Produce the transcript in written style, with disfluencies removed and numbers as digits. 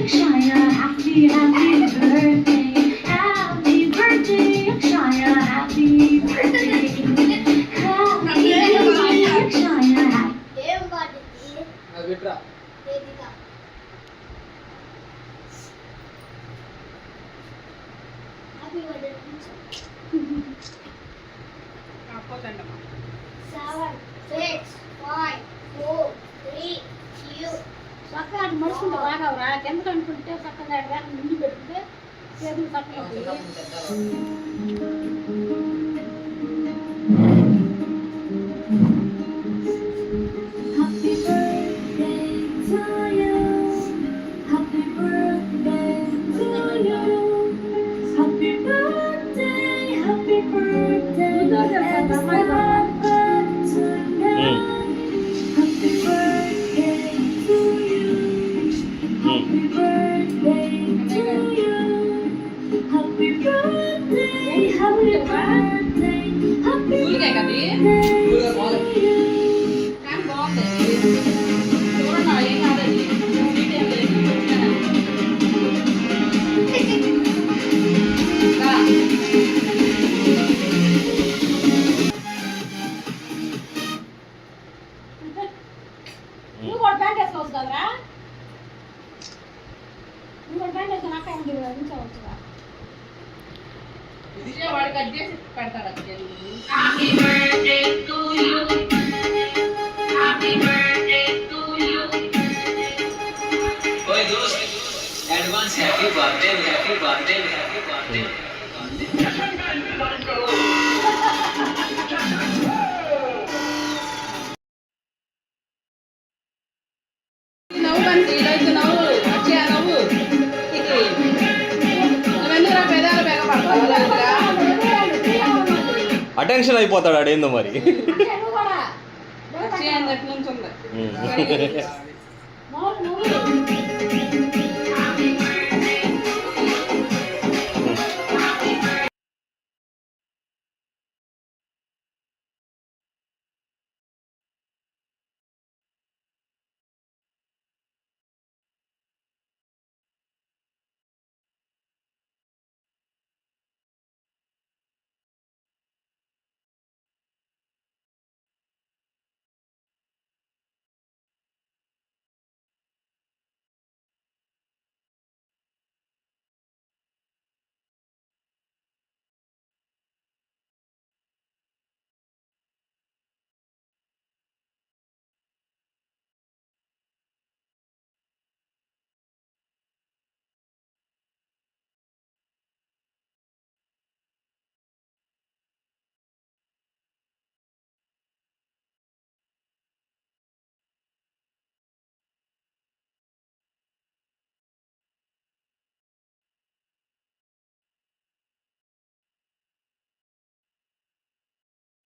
Akshaya, happy birthday. Happy birthday, Akshaya, happy birthday. Happy birthday, Akshaya. ఏం పాటింది విట్రా వేదిక happy birthday కాకపోతండమ్మా 7 6 5 4 3 2 చక్కగా అటు మడుచుకుంటే బాగా కిందకు అనుకుంటే చక్కగా దాన్ని ముందు పెడితే చేతులు చక్కగా Happy birthday to you. Happy birthday to you. Happy birthday, happy birthday. It's happened tonight. Happy birthday to you. Happy birthday to you. Happy birthday, happy birthday. Happy ఊరికే కది birthday to you. కానీ బాగుంది చూడండి ఏం కాదండి sweet ఏం లేదు నువ్వు కూడా ప్యాంట్ వేసుకోవచ్చు కదరా నువ్వు కూడా ప్యాంట్ వేసుకుని అక్కడ ఉంచవచ్చుగా ఇది వాడు కట్ చేసి పెడతాడు అది Happy birthday to you. Happy birthday to you. ओए दोस्त advance happy birthday happy birthday happy birthday నవ్వు బంతి ఈరోజు నవ్వు వచ్చే నవ్వు నువ్వెందుకు పెదాలు బెగపడతావు అటెన్షన్ అయిపోతాడు ఆడేందో మరి నువ్వు కూడా వచ్చే అన్నట్టు నుంచి ఉంది